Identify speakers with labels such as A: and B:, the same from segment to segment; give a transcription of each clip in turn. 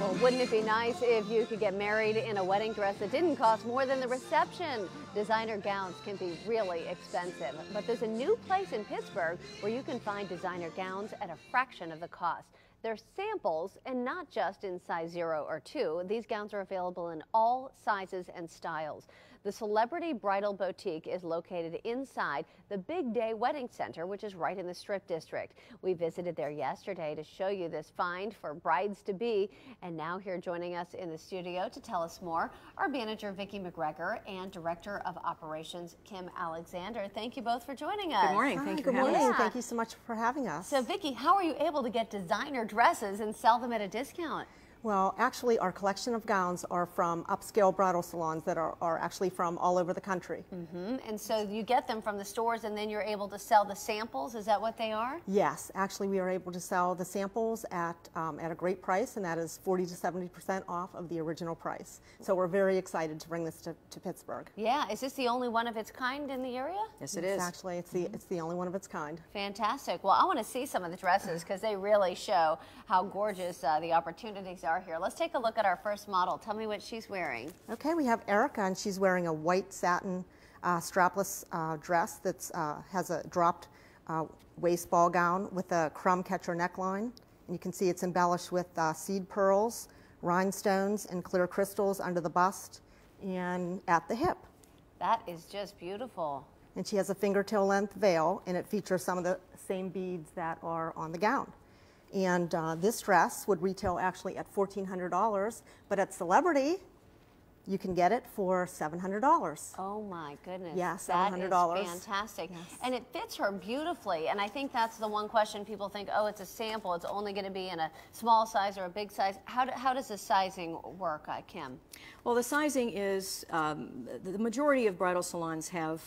A: Well, wouldn't it be nice if you could get married in a wedding dress that didn't cost more than the reception? Designer gowns can be really expensive, but there's a new place in Pittsburgh where you can find designer gowns at a fraction of the cost. They're samples and not just in size 0 or 2. These gowns are available in all sizes and styles. The Celebrity Bridal Boutique is located inside the Big Day Wedding Center, which is right in the Strip District. We visited there yesterday to show you this find for brides-to-be. And now here joining us in the studio to tell us more, our manager, Vicki McGregor, and Director of Operations, Kim Alexander. Thank you both for joining us.
B: Good morning. Thank you for having us.
C: Thank you so much for having us.
A: So, Vicki, how are you able to get designer dresses and sell them at a discount?
C: Well, actually, our collection of gowns are from upscale bridal salons that are actually from all over the country.
A: And so you get them from the stores and then you're able to sell the samples? Is that what they are?
C: Yes, actually we are able to sell the samples at a great price, and that is 40 to 70% off of the original price. So we're very excited to bring this to Pittsburgh.
A: Yeah, is this the only one of its kind in the area?
B: Yes, it is.
C: Actually, it's the only one of its kind.
A: Fantastic. Well, I want to see some of the dresses because they really show how gorgeous the opportunities are here. Let's take a look at our first model. Tell me what she's wearing.
C: Okay, we have Erica, and she's wearing a white satin strapless dress that has a dropped waist ball gown with a crumb catcher neckline. And you can see it's embellished with seed pearls, rhinestones, and clear crystals under the bust and at the hip.
A: That is just beautiful.
C: And she has a fingertip length veil, and it features some of the same beads that are on the gown. And this dress would retail actually at $1,400, but at Celebrity, you can get it for $700.
A: Oh my goodness.
C: Yes,
A: $700. That is fantastic.
C: Yes.
A: And it fits her beautifully. And I think that's the one question people think, oh, it's a sample. It's only going to be in a small size or a big size. How does the sizing work, Kim?
B: Well, the sizing is, the majority of bridal salons have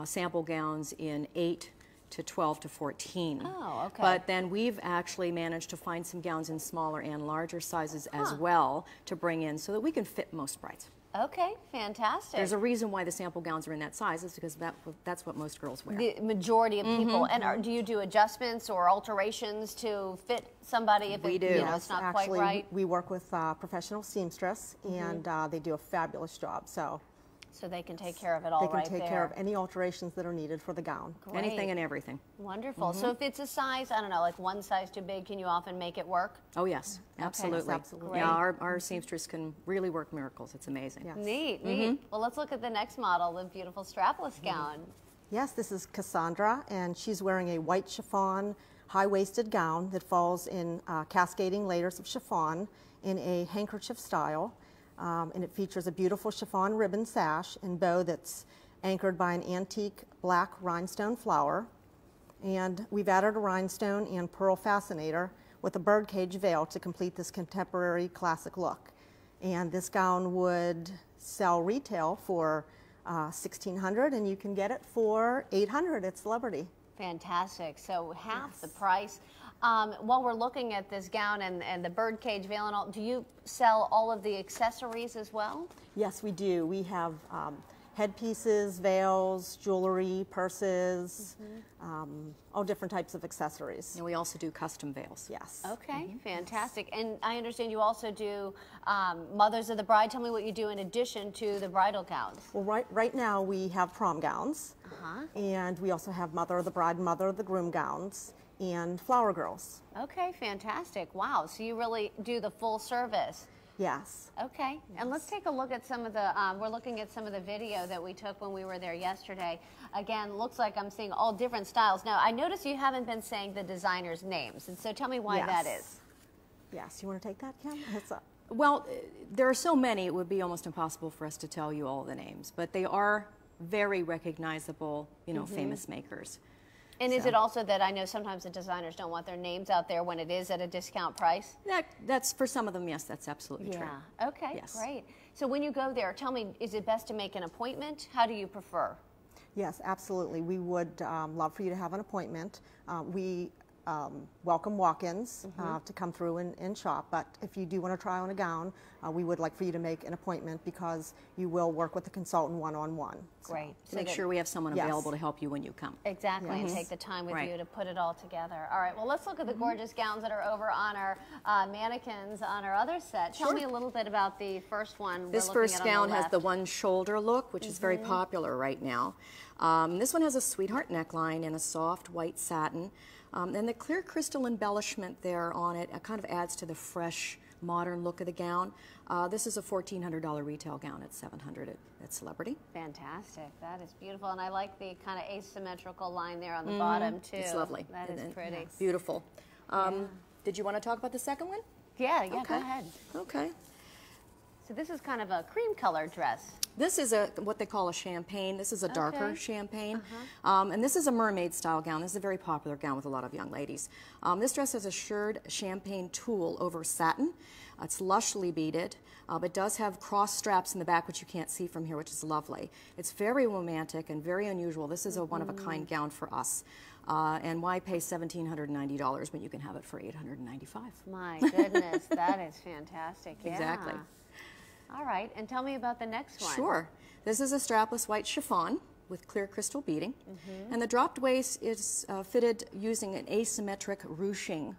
B: sample gowns in 8 to 12 to 14.
A: Oh, okay.
B: But then we've actually managed to find some gowns in smaller and larger sizes as well to bring in so that we can fit most brides.
A: Okay, fantastic.
B: There's a reason why the sample gowns are in that size, is because that's what most girls wear.
A: The majority of people. And do you do adjustments or alterations to fit somebody if
B: we do.
A: You know, it's not
C: Actually,
A: quite right?
C: we work with professional seamstress, and they do a fabulous job.
A: So they can take care of it all right there.
C: They can take care of any alterations that are needed for the gown.
A: Great.
B: Anything and everything.
A: Wonderful. So if it's a size, I don't know, like one size too big, can you often make it work?
B: Oh, yes. Absolutely.
C: Yes, absolutely.
B: Yeah, our seamstress can really work miracles. It's amazing.
C: Yes.
A: Neat, neat. Well, let's look at the next model, the beautiful strapless gown.
C: Yes, this is Cassandra, and she's wearing a white chiffon, high-waisted gown that falls in cascading layers of chiffon in a handkerchief style. And it features a beautiful chiffon ribbon sash and bow that's anchored by an antique black rhinestone flower. And we've added a rhinestone and pearl fascinator with a birdcage veil to complete this contemporary classic look. And this gown would sell retail for $1,600, and you can get it for $800 at Celebrity.
A: Fantastic. So half the price. While we're looking at this gown and the birdcage veil and all, do you sell all of the accessories as well?
C: Yes, we do. We have headpieces, veils, jewelry, purses, all different types of accessories.
B: And we also do custom veils.
C: Yes.
A: Okay, fantastic. And I understand you also do Mothers of the Bride. Tell me what you do in addition to the bridal gowns.
C: Well, right now we have prom gowns, and we also have Mother of the Bride, Mother of the Groom gowns, and flower girls.
A: Okay, fantastic. Wow, so you really do the full service.
C: Yes.
A: Okay, and let's take a look at some of the, we're looking at some of the video that we took when we were there yesterday. Again, looks like I'm seeing all different styles. Now, I notice you haven't been saying the designers' names, and so tell me why that is.
C: Yes, you want to take that, Kim?
B: Well, there are so many, it would be almost impossible for us to tell you all the names, but they are very recognizable, you know, famous makers.
A: And is it also that I know sometimes the designers don't want their names out there when it is at a discount price?
B: That's for some of them, yes, that's absolutely true.
A: Okay, yes. Great. So when you go there, tell me, is it best to make an appointment? How do you prefer?
C: Yes, absolutely. We would love for you to have an appointment. We welcome walk-ins to come through and shop. But if you do want to try on a gown, we would like for you to make an appointment because you will work with the consultant one-on-one.
A: Great.
B: To make sure we have someone available to help you when you come.
A: Exactly, and take the time with you to put it all together. All right, well, let's look at the gorgeous gowns that are over on our mannequins on our other set. Tell me a little bit about the first one.
B: This first gown has the one shoulder look, which is very popular right now. This one has a sweetheart neckline and a soft white satin. And the clear crystal embellishment there on it kind of adds to the fresh, modern look of the gown. This is a $1,400 retail gown at $700 at Celebrity.
A: Fantastic. That is beautiful. And I like the kind of asymmetrical line there on the bottom, too.
B: It's lovely.
A: That is pretty.
B: Yes. Beautiful. Did you want to talk about the second one?
A: Yeah, go ahead.
B: Okay.
A: So this is kind of a cream colored dress.
B: This is what they call a champagne. This is a darker champagne. And this is a mermaid style gown. This is a very popular gown with a lot of young ladies. This dress has a shirred champagne tulle over satin. It's lushly beaded. It does have cross straps in the back, which you can't see from here, which is lovely. It's very romantic and very unusual. This is a one-of-a-kind gown for us. And why pay $1,790 when you can have it for $895?
A: My goodness, that is fantastic. Yeah.
B: Exactly.
A: All right, and tell me about the next one.
B: Sure. This is a strapless white chiffon with clear crystal beading. And the dropped waist is fitted using an asymmetric ruching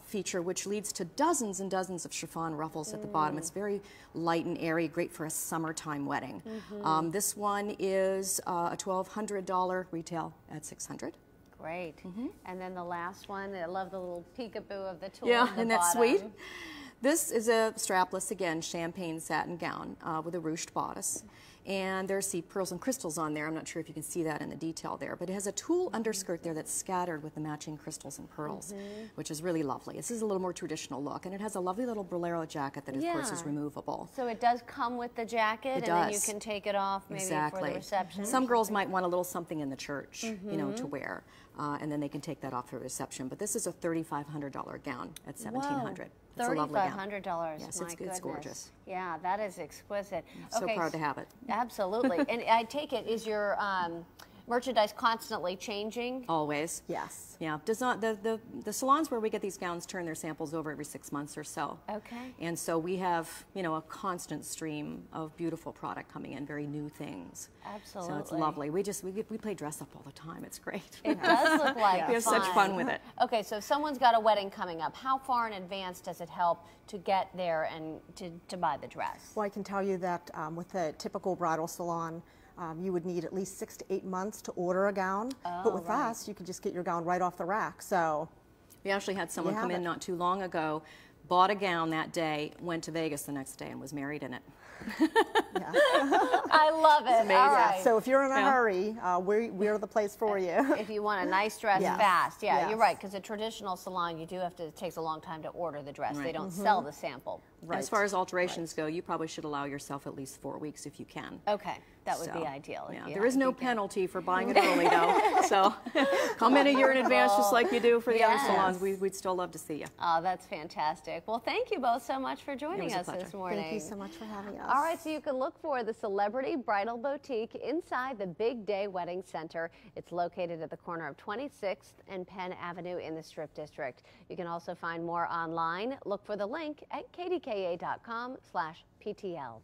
B: feature, which leads to dozens and dozens of chiffon ruffles at the bottom. It's very light and airy, great for a summertime wedding. This one is a $1,200 retail at $600.
A: Great. And then the last one, I love the little peekaboo of the tulle.
B: Yeah, isn't that sweet? This is a strapless, again, champagne satin gown with a ruched bodice. And there's the pearls and crystals on there. I'm not sure if you can see that in the detail there, but it has a tulle underskirt there that's scattered with the matching crystals and pearls, which is really lovely. This is a little more traditional look, and it has a lovely little bolero jacket that, of course, is removable.
A: So it does come with the jacket, and then you can take it off maybe for the reception.
B: Some girls might want a little something in the church, you know, to wear, and then they can take that off for the reception. But this is a $3,500 gown at $1,700. It's a lovely gown.
A: $3,500.
B: Yes, it's gorgeous.
A: Yeah, that is exquisite.
B: I'm so proud to have it.
A: Absolutely. And I take it, is your merchandise constantly changing?
B: Always.
C: Yes.
B: Yeah. Does not the salons where we get these gowns turn their samples over every 6 months or so.
A: Okay.
B: And so we have, you know, a constant stream of beautiful product coming in, very new things.
A: Absolutely.
B: So it's lovely. We play dress up all the time. It's great.
A: It does look like
B: we have such fun with it.
A: Okay, so if someone's got a wedding coming up, how far in advance does it help to get there and to buy the dress?
C: Well, I can tell you that with a typical bridal salon, you would need at least 6 to 8 months to order a gown. But with us, you can just get your gown right off the rack. So
B: we actually had someone come in not too long ago, bought a gown that day, went to Vegas the next day, and was married in it.
A: I love it. All right.
C: So if you're in a hurry, we're the place for you.
A: If you want a nice dress fast, you're right, because a traditional salon, you do have to, it takes a long time to order the dress. They don't sell the sample.
B: As far as alterations go, you probably should allow yourself at least 4 weeks if you can.
A: Okay, that would be ideal.
B: Yeah. There is no penalty for buying it early, though. So come in a year in advance, just like you do for the other salons. We'd still love to see you.
A: Oh, that's fantastic. Well, thank you both so much for joining us this morning.
C: Thank you so much for having us.
A: All right, so you can look for the Celebrity Bridal Boutique inside the Big Day Wedding Center. It's located at the corner of 26th and Penn Avenue in the Strip District. You can also find more online. Look for the link at kdka.com/PTL.